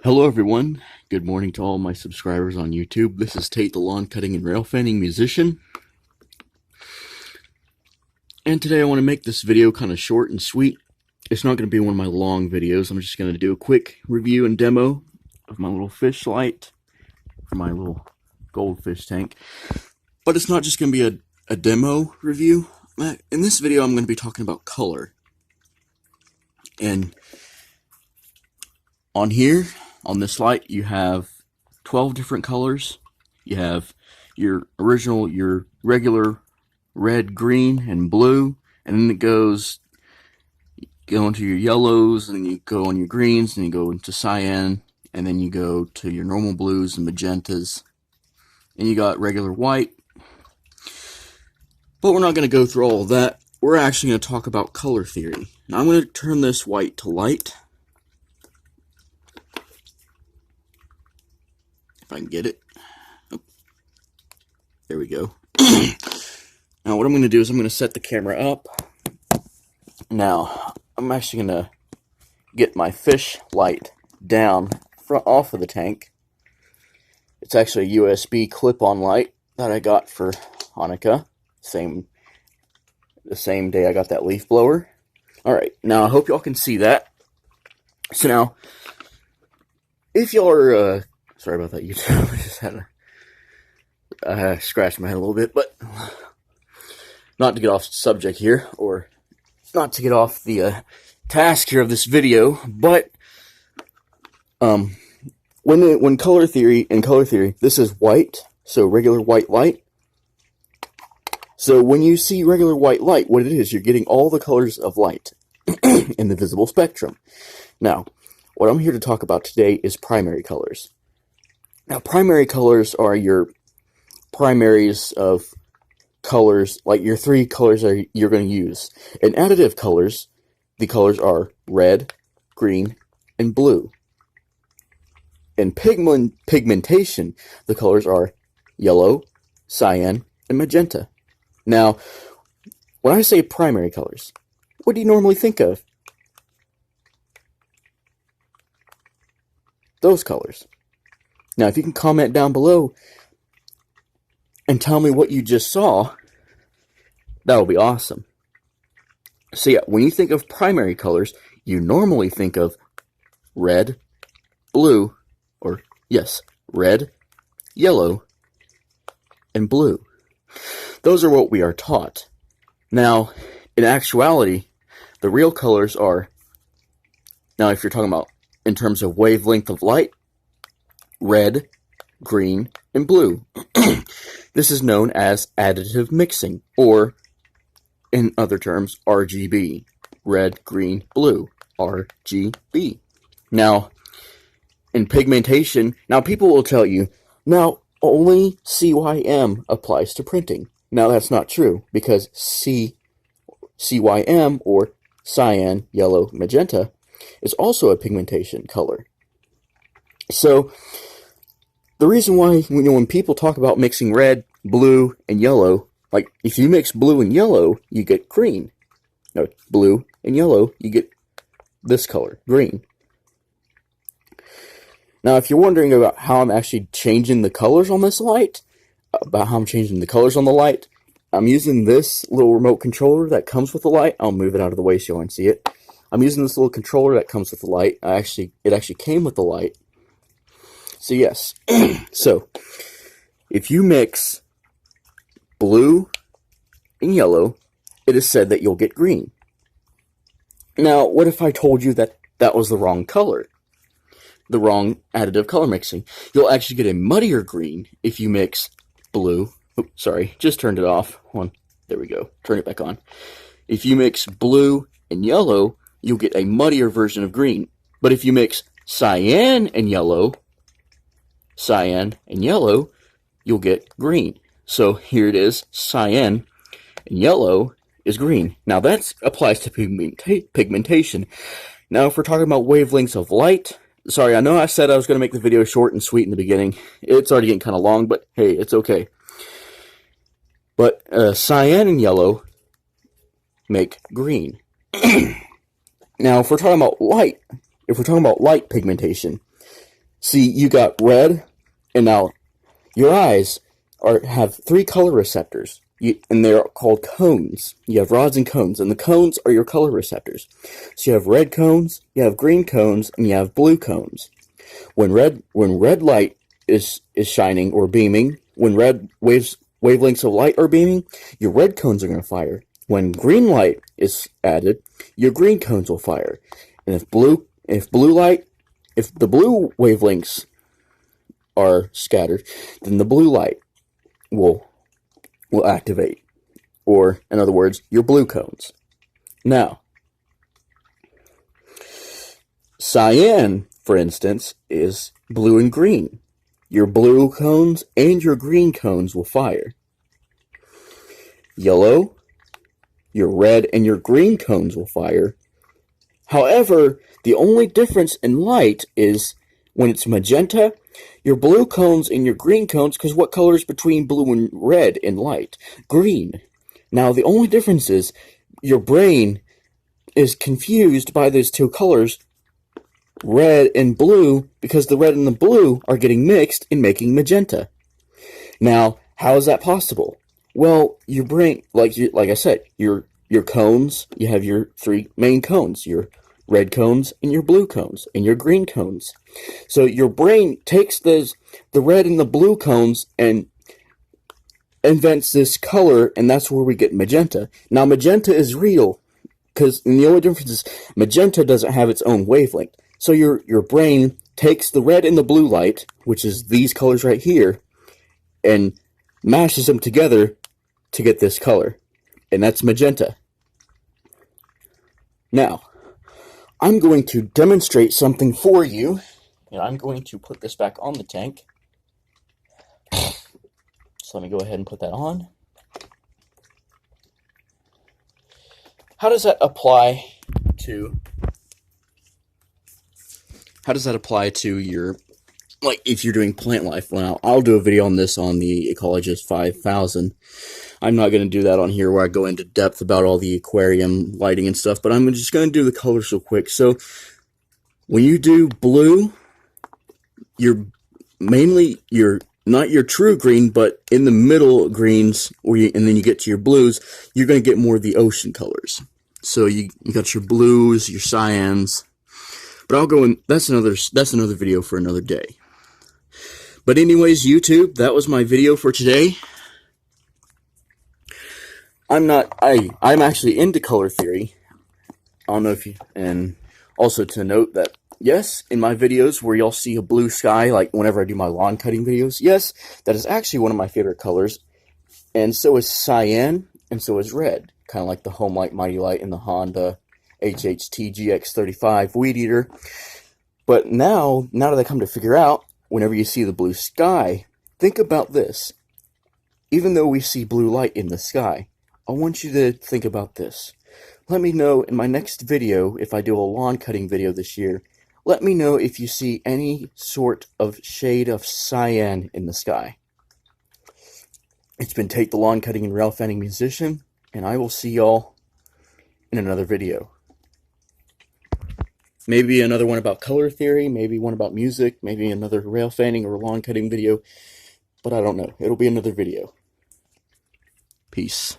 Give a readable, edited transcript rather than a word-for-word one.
Hello everyone, good morning to all my subscribers on YouTube. This is Tate, the lawn cutting and rail fanning musician. And today I want to make this video kind of short and sweet. It's not going to be one of my long videos. I'm just going to do a quick review and demo of my little fish light for my little goldfish tank. But it's not just going to be a demo review. In this video I'm going to be talking about color. And on here, on this light, you have 12 different colors. You have your regular red, green, and blue, and then it goes into your yellows, and then you go on your greens, and you go into cyan, and then you go to your normal blues and magentas, and you got regular white. But we're not going to go through all of that. We're actually going to talk about color theory. Now I'm going to turn this white to light. If I can get it. Oh, there we go. Now what I'm going to do is I'm going to set the camera up. Now I'm actually going to get my fish light down off of the tank. It's actually a USB clip-on light that I got for Hanukkah. The same day I got that leaf blower. Alright, now I hope y'all can see that. So now, if y'all are sorry about that, YouTube. I just had a scratch my head a little bit, but not to get off subject here, or not to get off the task here of this video, but when color theory, this is white, so regular white light. So when you see regular white light, what it is, you're getting all the colors of light in the visible spectrum. Now, what I'm here to talk about today is primary colors. Now, primary colors are your primaries of colors, like your three colors you're going to use. In additive colors, the colors are red, green, and blue. In pigmentation, the colors are yellow, cyan, and magenta. Now, when I say primary colors, what do you normally think of? Those colors. Now, if you can comment down below and tell me what you just saw, that would be awesome. So yeah, when you think of primary colors, you normally think of red, blue, or yes, red, yellow, and blue. Those are what we are taught. Now, in actuality, the real colors are, now if you're talking about in terms of wavelength of light, red, green, and blue. This is known as additive mixing, or in other terms, RGB. Red, green, blue. RGB. Now, in pigmentation, now people will tell you, now only cyan applies to printing. Now that's not true, because cyan, or cyan, yellow, magenta, is also a pigmentation color. So, the reason why, when people talk about mixing red, blue, and yellow, like, if you mix blue and yellow, you get green. No, blue and yellow, you get this color, green. Now, if you're wondering about how I'm actually changing the colors on this light, I'm using this little remote controller that comes with the light. I'll move it out of the way so you can see it. I'm using this little controller that comes with the light. It actually came with the light. So yes, so if you mix blue and yellow, it is said that you'll get green. Now, what if I told you that that was the wrong color? The wrong additive color mixing. You'll actually get a muddier green if you mix blue. Oops, sorry, just turned it off. There we go. Turn it back on. If you mix blue and yellow, you'll get a muddier version of green. But if you mix cyan and yellow, you'll get green. So here it is, cyan and yellow is green. Now that applies to pigmentation. Now if we're talking about wavelengths of light, sorry, I know I said I was going to make the video short and sweet in the beginning. It's already getting kind of long, but hey, it's okay. But cyan and yellow make green. Now if we're talking about light pigmentation, See, you got red, and now your eyes have 3 color receptors, and they're called cones. You have rods and cones, and the cones are your color receptors. So you have red cones, you have green cones, and you have blue cones. When red light is shining or beaming, when red wavelengths of light are beaming, your red cones are going to fire. When green light is added, your green cones will fire. And if the blue wavelengths are scattered, then the blue light will activate. Or, in other words, your blue cones. Now, cyan, for instance, is blue and green. Your blue cones and your green cones will fire. Yellow, your red and your green cones will fire. However, the only difference in light is when it's magenta, your blue cones and your green cones, because what color is between blue and red in light? Green. Now, the only difference is your brain is confused by those 2 colors, red and blue, because the red and the blue are getting mixed and making magenta. Now, how is that possible? Well, your brain, like I said, your cones, you have your 3 main cones, your red cones and your blue cones and your green cones. So your brain takes the red and the blue cones and invents this color, and that's where we get magenta. Now, magenta is real, because the only difference is magenta doesn't have its own wavelength. So your brain takes the red and the blue light, which is these colors right here, and mashes them together to get this color, and that's magenta. Now, I'm going to demonstrate something for you, and I'm going to put this back on the tank. So let me go ahead and put that on. How does that apply to your, like, if you're doing plant life? Well, I'll do a video on this on the Ecologist 5000. I'm not going to do that on here where I go into depth about all the aquarium lighting and stuff, but I'm just going to do the colors real quick. So when you do blue, you're not your true green, but in the middle greens, and then you get to your blues, you're going to get more of the ocean colors. So you got your blues, your cyans, but I'll go in. That's another video for another day. But anyways, YouTube, that was my video for today. I'm actually into color theory. I don't know if you, and also to note that, yes, in my videos where y'all see a blue sky, like whenever I do my lawn cutting videos, yes, that is actually one of my favorite colors. And so is cyan, and so is red. Kind of like the Home Light Mighty Light and the Honda HHT GX35 Weed Eater. But now that I come to figure out, whenever you see the blue sky, think about this. Even though we see blue light in the sky, I want you to think about this. Let me know in my next video, if I do a lawn cutting video this year, let me know if you see any sort of shade of cyan in the sky. It's been Tate the Lawn Cutting and Rail Fanning Musician, and I will see y'all in another video. Maybe another one about color theory, maybe one about music, maybe another rail fanning or lawn cutting video, but I don't know. It'll be another video. Peace.